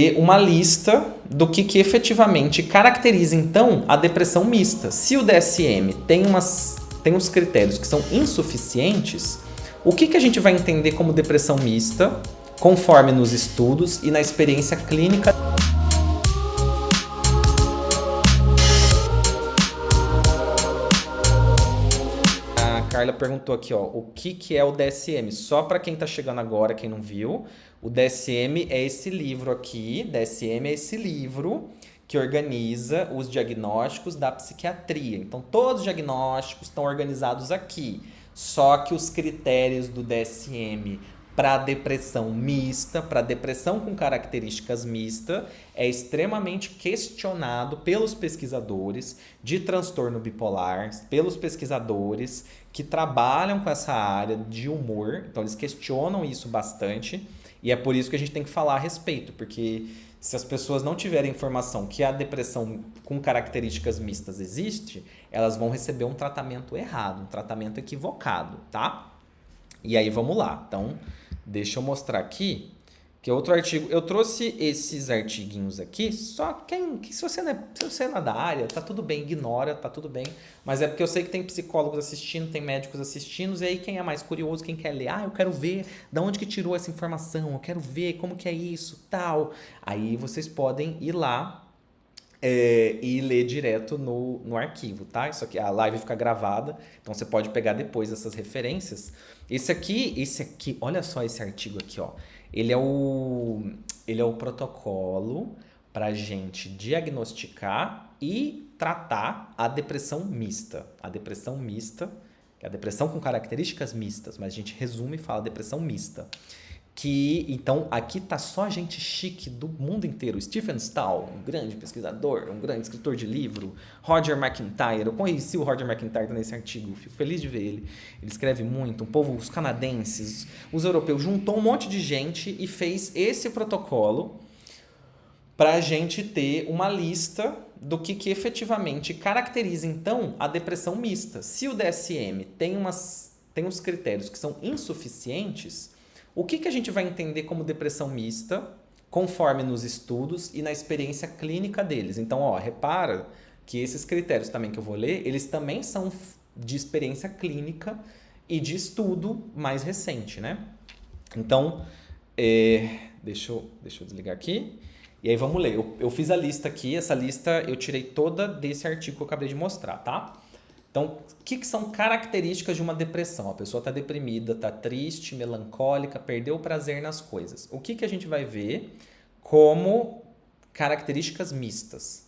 ter uma lista do que efetivamente caracteriza, então, a depressão mista. Se o DSM tem uns critérios que são insuficientes, o que a gente vai entender como depressão mista, conforme nos estudos e na experiência clínica? A Carla perguntou aqui, ó, o que é o DSM? Só para quem está chegando agora, quem não viu, o DSM é esse livro aqui. DSM é esse livro que organiza os diagnósticos da psiquiatria. Então, todos os diagnósticos estão organizados aqui. Só que os critérios do DSM para depressão mista, para depressão com características mistas, é extremamente questionado pelos pesquisadores de transtorno bipolar, pelos pesquisadores que trabalham com essa área de humor. Então, eles questionam isso bastante e é por isso que a gente tem que falar a respeito, porque se as pessoas não tiverem informação que a depressão com características mistas existe, elas vão receber um tratamento errado, um tratamento equivocado, tá? E aí vamos lá. Então, deixa eu mostrar aqui que é outro artigo. Eu trouxe esses artiguinhos aqui, só que se você não é da área, tá tudo bem, ignora, tá tudo bem. Mas é porque eu sei que tem psicólogos assistindo, tem médicos assistindo, e aí quem é mais curioso, quem quer ler, eu quero ver de onde que tirou essa informação, eu quero ver como que é isso, tal. Aí vocês podem ir lá e ler direto no arquivo, tá? Isso aqui, a live fica gravada, então você pode pegar depois essas referências. Esse aqui, olha só esse artigo aqui, ó. Ele é o protocolo para gente diagnosticar e tratar a depressão mista. A depressão mista, que é a depressão com características mistas, mas a gente resume e fala depressão mista. Então, aqui tá só gente chique do mundo inteiro. Stephen Stahl, um grande pesquisador, um grande escritor de livro. Roger McIntyre, eu conheci o Roger McIntyre nesse artigo, fico feliz de ver ele. Ele escreve muito, os canadenses, os europeus, juntou um monte de gente e fez esse protocolo para a gente ter uma lista do que efetivamente caracteriza, então, a depressão mista. Se o DSM tem uns critérios que são insuficientes, o que a gente vai entender como depressão mista, conforme nos estudos e na experiência clínica deles? Então, ó, repara que esses critérios também que eu vou ler, eles também são de experiência clínica e de estudo mais recente, né? Então, deixa eu desligar aqui. E aí vamos ler. Eu fiz a lista aqui, essa lista eu tirei toda desse artigo que eu acabei de mostrar, tá? Então, o que são características de uma depressão? A pessoa está deprimida, está triste, melancólica, perdeu o prazer nas coisas. O que a gente vai ver como características mistas?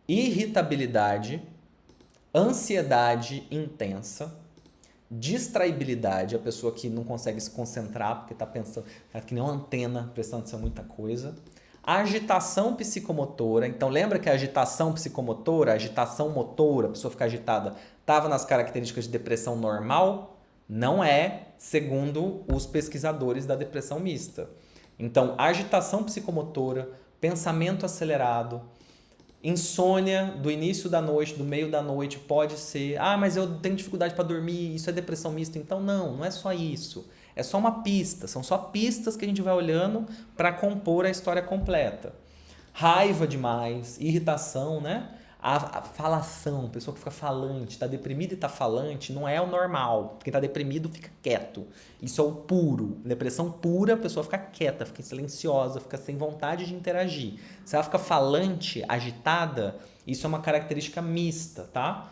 Irritabilidade, ansiedade intensa, distraibilidade, a pessoa que não consegue se concentrar porque está pensando, tá que nem uma antena, prestando atenção em muita coisa. Agitação psicomotora, então lembra que a agitação psicomotora, a agitação motora, a pessoa ficar agitada, estava nas características de depressão normal? Não é, segundo os pesquisadores da depressão mista. Então, agitação psicomotora, pensamento acelerado, insônia do início da noite, do meio da noite, pode ser, mas eu tenho dificuldade para dormir, isso é depressão mista? Então não é só isso. É só uma pista, são só pistas que a gente vai olhando para compor a história completa. Raiva demais, irritação, né? A falação, pessoa que fica falante, está deprimida e está falante, não é o normal. Quem está deprimido fica quieto. Isso é o puro. Depressão pura, a pessoa fica quieta, fica silenciosa, fica sem vontade de interagir. Se ela fica falante, agitada, isso é uma característica mista, tá?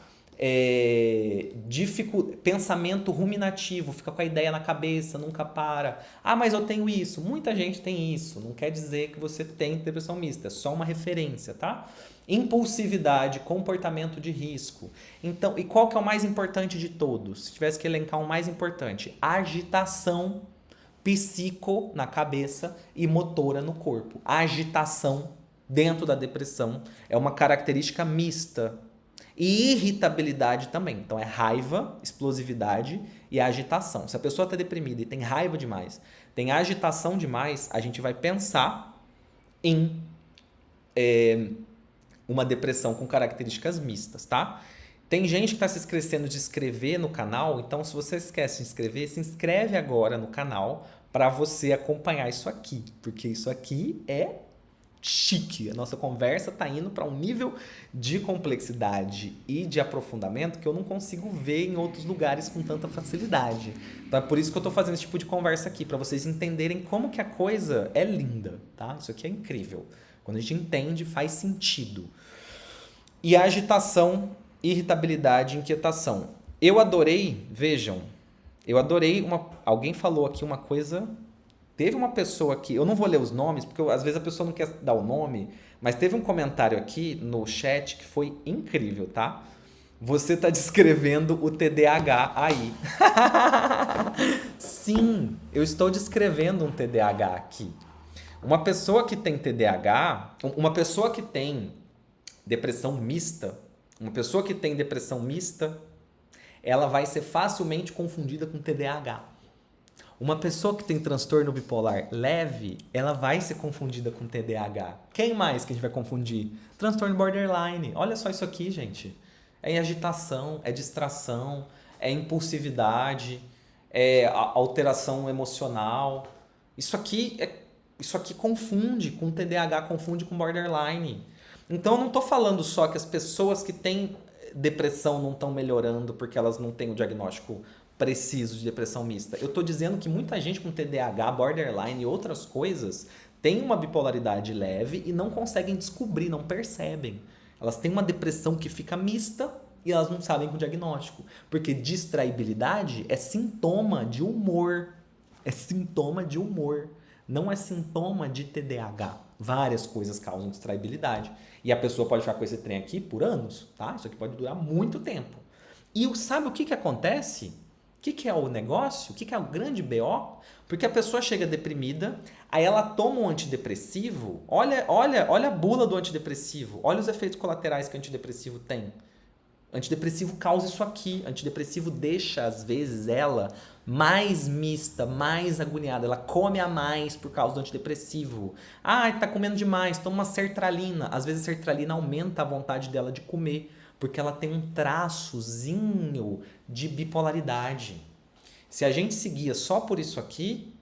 Pensamento ruminativo, fica com a ideia na cabeça, nunca para. Mas eu tenho isso. Muita gente tem isso. Não quer dizer que você tem depressão mista, é só uma referência, tá? Impulsividade, comportamento de risco. Então, e qual que é o mais importante de todos? Se tivesse que elencar o mais importante, agitação psico na cabeça e motora no corpo. A agitação dentro da depressão é uma característica mista. E irritabilidade também. Então, é raiva, explosividade e agitação. Se a pessoa está deprimida e tem raiva demais, tem agitação demais, a gente vai pensar em uma depressão com características mistas, tá? Tem gente que está se esquecendo de inscrever no canal, então se você esquece de inscrever, se inscreve agora no canal para você acompanhar isso aqui, porque isso aqui é chique. A nossa conversa tá indo para um nível de complexidade e de aprofundamento que eu não consigo ver em outros lugares com tanta facilidade. Então é por isso que eu tô fazendo esse tipo de conversa aqui, para vocês entenderem como que a coisa é linda, tá? Isso aqui é incrível. Quando a gente entende, faz sentido. E a agitação, irritabilidade, inquietação. Eu adorei, vejam, eu adorei alguém falou aqui uma coisa. Teve uma pessoa aqui, eu não vou ler os nomes, porque às vezes a pessoa não quer dar o nome, mas teve um comentário aqui no chat que foi incrível, tá? Você tá descrevendo o TDAH aí. Sim, eu estou descrevendo um TDAH aqui. Uma pessoa que tem TDAH, uma pessoa que tem depressão mista, uma pessoa que tem depressão mista, ela vai ser facilmente confundida com TDAH. Uma pessoa que tem transtorno bipolar leve, ela vai ser confundida com TDAH. Quem mais que a gente vai confundir? Transtorno borderline. Olha só isso aqui, gente. É agitação, é distração, é impulsividade, é alteração emocional. Isso aqui confunde com TDAH, confunde com borderline. Então eu não estou falando só que as pessoas que têm depressão não estão melhorando porque elas não têm o diagnóstico preciso de depressão mista. Eu estou dizendo que muita gente com TDAH, borderline e outras coisas tem uma bipolaridade leve e não conseguem descobrir, não percebem. Elas têm uma depressão que fica mista e elas não sabem com o diagnóstico. Porque distraibilidade é sintoma de humor. É sintoma de humor. Não é sintoma de TDAH. Várias coisas causam distraibilidade. E a pessoa pode ficar com esse trem aqui por anos, tá? Isso aqui pode durar muito tempo. E sabe o que acontece? O que é o negócio? O que é o grande BO? Porque a pessoa chega deprimida, aí ela toma um antidepressivo. Olha a bula do antidepressivo. Olha os efeitos colaterais que o antidepressivo tem. Antidepressivo causa isso aqui. Antidepressivo deixa, às vezes, ela mais mista, mais agoniada. Ela come a mais por causa do antidepressivo. Ah, tá comendo demais, toma uma sertralina. Às vezes a sertralina aumenta a vontade dela de comer, porque ela tem um traçozinho de bipolaridade. Se a gente seguia só por isso aqui,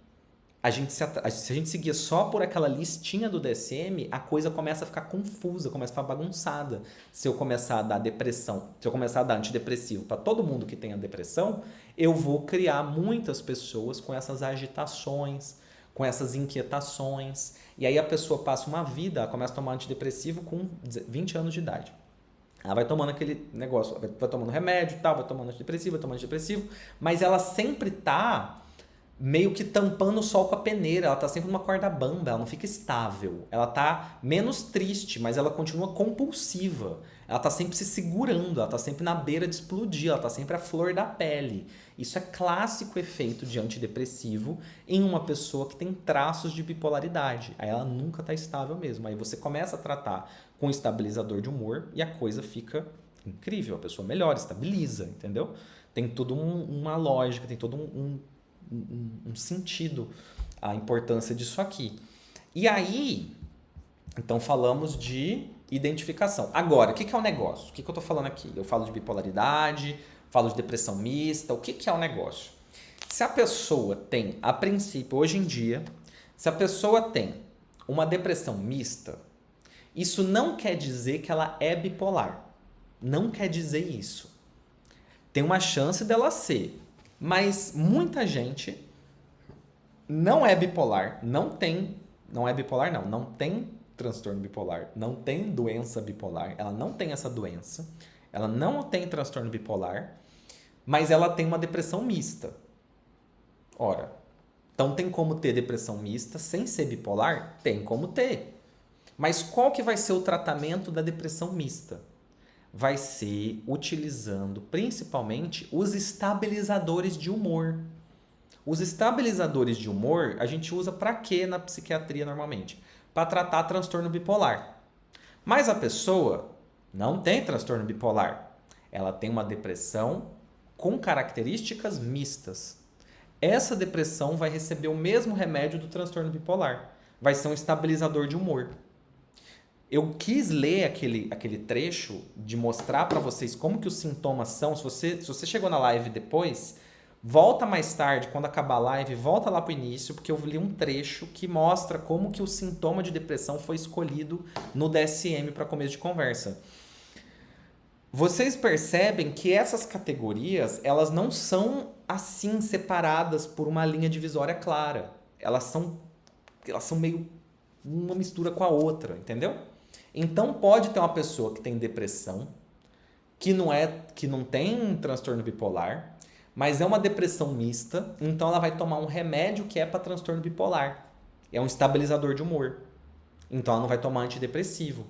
se a gente seguia só por aquela listinha do DSM, a coisa começa a ficar confusa, começa a ficar bagunçada. Se eu começar a dar depressão, se eu começar a dar antidepressivo para todo mundo que tenha depressão, eu vou criar muitas pessoas com essas agitações, com essas inquietações. E aí a pessoa passa uma vida, ela começa a tomar antidepressivo com 20 anos de idade. Ela vai tomando aquele negócio, vai tomando remédio e tal, vai tomando antidepressivo, mas ela sempre tá meio que tampando o sol com a peneira, ela tá sempre numa corda bamba, ela não fica estável. Ela tá menos triste, mas ela continua compulsiva. Ela tá sempre se segurando, ela tá sempre na beira de explodir, ela tá sempre à flor da pele. Isso é clássico efeito de antidepressivo em uma pessoa que tem traços de bipolaridade. Aí ela nunca tá estável mesmo. Aí você começa a tratar com estabilizador de humor e a coisa fica incrível. A pessoa melhora, estabiliza, entendeu? Tem toda uma lógica, tem todo um sentido a importância disso aqui. E aí, então falamos de identificação. Agora, o que é o negócio? O que eu estou falando aqui? Eu falo de bipolaridade, falo de depressão mista, o que é o negócio? Se a pessoa tem, a princípio, hoje em dia, se a pessoa tem uma depressão mista, isso não quer dizer que ela é bipolar. Não quer dizer isso. Tem uma chance dela ser, mas muita gente não é bipolar, não tem transtorno bipolar, não tem doença bipolar, ela não tem essa doença, ela não tem transtorno bipolar, mas ela tem uma depressão mista. Ora, então tem como ter depressão mista sem ser bipolar? Tem como ter. Mas qual que vai ser o tratamento da depressão mista? Vai ser utilizando principalmente os estabilizadores de humor. Os estabilizadores de humor a gente usa para quê na psiquiatria normalmente? Para tratar transtorno bipolar. Mas a pessoa não tem transtorno bipolar. Ela tem uma depressão com características mistas. Essa depressão vai receber o mesmo remédio do transtorno bipolar. Vai ser um estabilizador de humor. Eu quis ler aquele trecho de mostrar para vocês como que os sintomas são. Se você chegou na live depois, Volta mais tarde, quando acabar a live, volta lá pro início, porque eu li um trecho que mostra como que o sintoma de depressão foi escolhido no DSM para começo de conversa. Vocês percebem que essas categorias, elas não são assim separadas por uma linha divisória clara. Elas são meio uma mistura com a outra, entendeu? Então pode ter uma pessoa que tem depressão, que não tem transtorno bipolar, mas é uma depressão mista, então ela vai tomar um remédio que é para transtorno bipolar. É um estabilizador de humor. Então ela não vai tomar antidepressivo.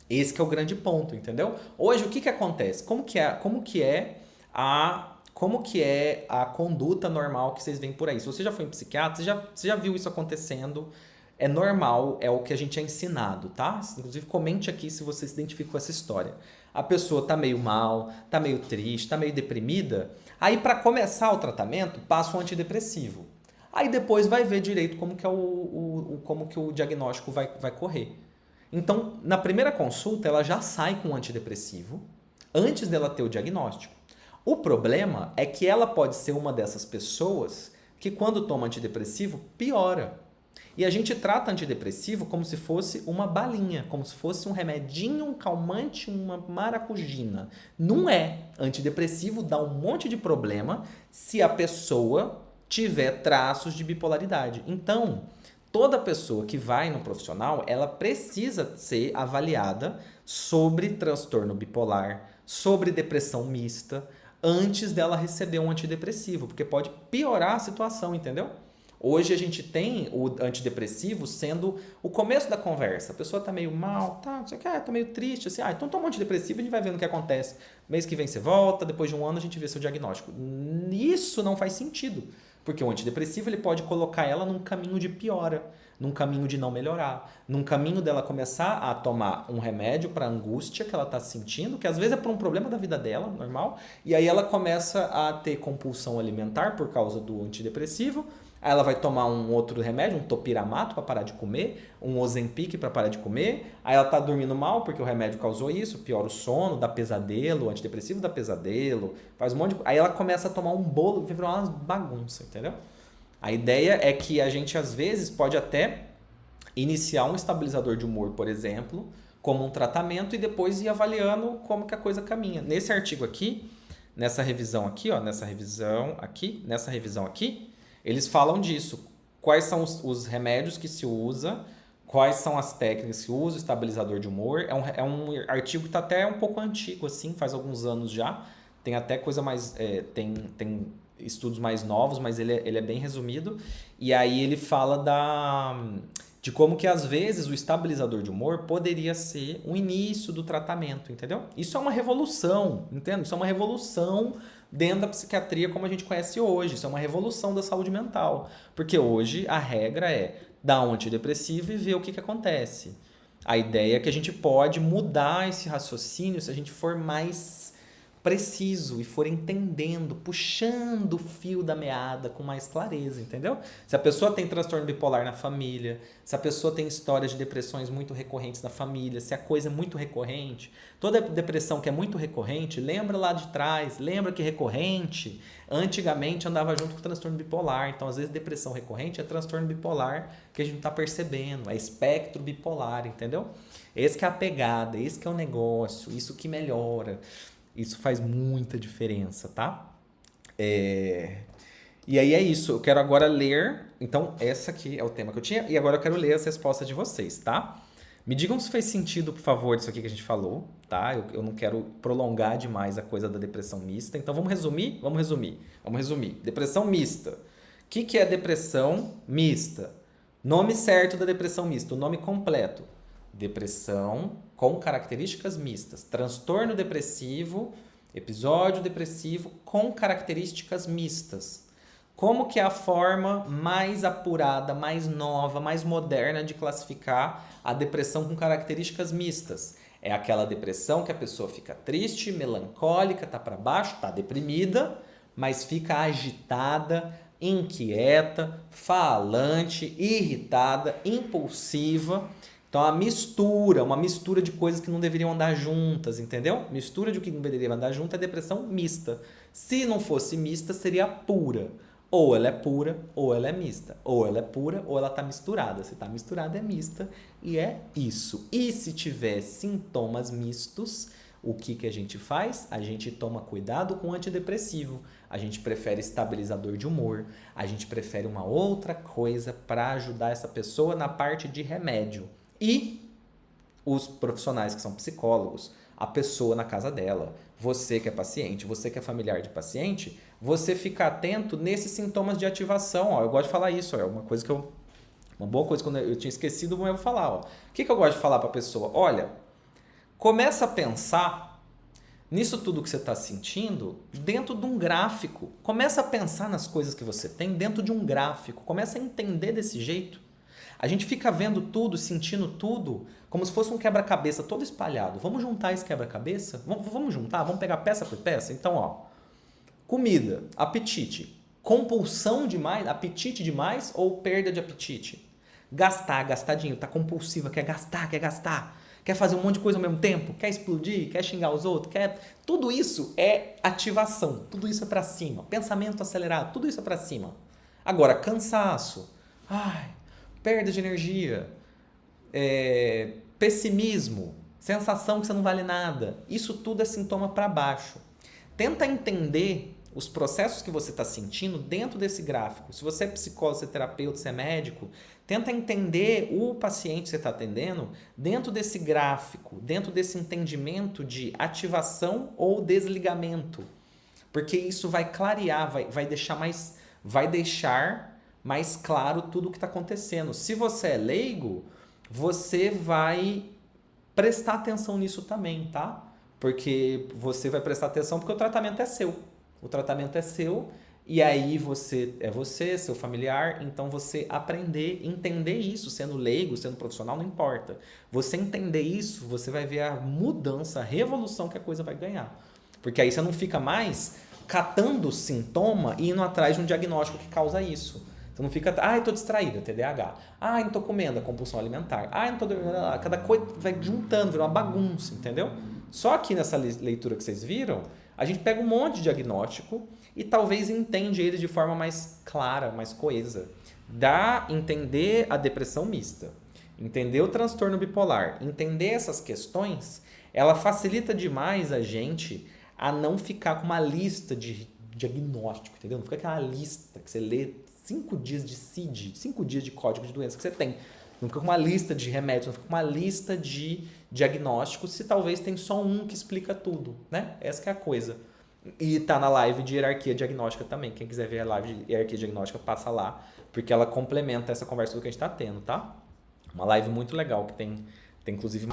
Esse que é o grande ponto, entendeu? Hoje o que acontece? Como que é a conduta normal que vocês veem por aí? Se você já foi em psiquiatra, você já viu isso acontecendo. É normal, é o que a gente é ensinado, tá? Inclusive, comente aqui se você se identifica com essa história. A pessoa tá meio mal, tá meio triste, tá meio deprimida. Aí, para começar o tratamento, passa um antidepressivo. Aí depois vai ver direito como que o diagnóstico vai correr. Então, na primeira consulta, ela já sai com um antidepressivo antes dela ter o diagnóstico. O problema é que ela pode ser uma dessas pessoas que, quando toma antidepressivo, piora. E a gente trata antidepressivo como se fosse uma balinha, como se fosse um remedinho, um calmante, uma maracujina. Não é. Antidepressivo dá um monte de problema se a pessoa tiver traços de bipolaridade. Então, toda pessoa que vai no profissional, ela precisa ser avaliada sobre transtorno bipolar, sobre depressão mista, antes dela receber um antidepressivo, porque pode piorar a situação, entendeu? Hoje a gente tem o antidepressivo sendo o começo da conversa. A pessoa tá meio mal, não sei o que, tá meio triste, assim, então toma um antidepressivo e a gente vai vendo o que acontece. Mês que vem você volta, depois de um ano a gente vê seu diagnóstico. Isso não faz sentido, porque o antidepressivo ele pode colocar ela num caminho de piora, num caminho de não melhorar, num caminho dela começar a tomar um remédio para a angústia que ela está sentindo, que às vezes é por um problema da vida dela, normal, e aí ela começa a ter compulsão alimentar por causa do antidepressivo. Aí ela vai tomar um outro remédio, um topiramato para parar de comer, um Ozempic para parar de comer. Aí ela tá dormindo mal porque o remédio causou isso, piora o sono, dá pesadelo, o antidepressivo dá pesadelo, faz um monte de... Aí ela começa a tomar um bolo, vai virar uma bagunça, entendeu? A ideia é que a gente às vezes pode até iniciar um estabilizador de humor, por exemplo, como um tratamento e depois ir avaliando como que a coisa caminha. Nesse artigo aqui, nessa revisão aqui, eles falam disso. Quais são os remédios que se usa, quais são as técnicas que se usa, o estabilizador de humor. É um artigo que está até um pouco antigo, assim, faz alguns anos já. Tem até coisa mais... tem estudos mais novos, mas ele é bem resumido. E aí ele fala de como que às vezes o estabilizador de humor poderia ser o início do tratamento, entendeu? Isso é uma revolução, entende? Isso é uma revolução dentro da psiquiatria como a gente conhece hoje. Isso é uma revolução da saúde mental. Porque hoje a regra é dar um antidepressivo e ver o que acontece. A ideia é que a gente pode mudar esse raciocínio se a gente for mais preciso e for entendendo, puxando o fio da meada com mais clareza, entendeu? Se a pessoa tem transtorno bipolar na família, se a pessoa tem histórias de depressões muito recorrentes na família, se a coisa é muito recorrente, toda depressão que é muito recorrente, lembra lá de trás, lembra que recorrente, antigamente andava junto com o transtorno bipolar, então às vezes depressão recorrente é transtorno bipolar que a gente não está percebendo, é espectro bipolar, entendeu? Esse que é a pegada, esse que é o negócio, isso que melhora. Isso faz muita diferença, tá? E aí é isso. Eu quero agora ler... Então, essa aqui é o tema que eu tinha. E agora eu quero ler as respostas de vocês, tá? Me digam se fez sentido, por favor, isso aqui que a gente falou, tá? Eu não quero prolongar demais a coisa da depressão mista. Então, vamos resumir? Vamos resumir. Depressão mista. O que é depressão mista? Nome certo da depressão mista. O nome completo. Depressão com características mistas. Transtorno depressivo, episódio depressivo com características mistas. Como que é a forma mais apurada, mais nova, mais moderna de classificar a depressão com características mistas? É aquela depressão que a pessoa fica triste, melancólica, tá para baixo, tá deprimida, mas fica agitada, inquieta, falante, irritada, impulsiva, Então, uma mistura de coisas que não deveriam andar juntas, entendeu? Mistura de o que não deveria andar junto é depressão mista. Se não fosse mista, seria pura. Ou ela é pura, ou ela é mista. Ou ela é pura, ou ela está misturada. Se está misturada, é mista e é isso. E se tiver sintomas mistos, o que a gente faz? A gente toma cuidado com o antidepressivo. A gente prefere estabilizador de humor. A gente prefere uma outra coisa para ajudar essa pessoa na parte de remédio. E os profissionais que são psicólogos, a pessoa na casa dela, você que é paciente, você que é familiar de paciente, você fica atento nesses sintomas de ativação. Ó, eu gosto de falar isso, ó, é uma coisa que uma boa coisa, quando eu tinha esquecido, mas eu vou falar. Ó. O que eu gosto de falar para a pessoa? Olha, começa a pensar nisso tudo que você está sentindo dentro de um gráfico. Começa a pensar nas coisas que você tem dentro de um gráfico. Começa a entender desse jeito. A gente fica vendo tudo, sentindo tudo, como se fosse um quebra-cabeça todo espalhado. Vamos juntar esse quebra-cabeça? Vamos juntar? Vamos pegar peça por peça? Então, ó, comida, apetite, compulsão demais, apetite demais ou perda de apetite? Gastadinho, tá compulsiva, quer gastar, quer fazer um monte de coisa ao mesmo tempo, quer explodir, quer xingar os outros, Tudo isso é ativação, tudo isso é pra cima. Pensamento acelerado, tudo isso é pra cima. Agora, cansaço, perda de energia, pessimismo, sensação que você não vale nada. Isso tudo é sintoma para baixo. Tenta entender os processos que você está sentindo dentro desse gráfico. Se você é psicólogo, se é terapeuta, se é médico, tenta entender o paciente que você está atendendo dentro desse gráfico, dentro desse entendimento de ativação ou desligamento. Porque isso vai clarear, vai deixar mais claro tudo o que está acontecendo. Se você é leigo, você vai prestar atenção nisso também, tá? Porque você vai prestar atenção porque o tratamento é seu. O tratamento é seu e aí seu familiar, então você entender isso, sendo leigo, sendo profissional, não importa. Você entender isso, você vai ver a mudança, a revolução que a coisa vai ganhar. Porque aí você não fica mais catando o sintoma e indo atrás de um diagnóstico que causa isso. Você não fica, eu tô distraída, TDAH. Não tô comendo, compulsão alimentar. Não tô... Cada coisa vai juntando, vira uma bagunça, entendeu? Só que nessa leitura que vocês viram, a gente pega um monte de diagnóstico e talvez entende eles de forma mais clara, mais coesa. Entender a depressão mista, entender o transtorno bipolar, entender essas questões, ela facilita demais a gente a não ficar com uma lista de diagnóstico, entendeu? Não fica aquela lista que você lê 5 dias de CID, 5 dias de código de doença que você tem. Não fica com uma lista de remédios, não fica com uma lista de diagnósticos, se talvez tem só um que explica tudo, né? Essa que é a coisa. E tá na live de hierarquia diagnóstica também. Quem quiser ver a live de hierarquia diagnóstica, passa lá, porque ela complementa essa conversa do que a gente tá tendo, tá? Uma live muito legal que tem inclusive...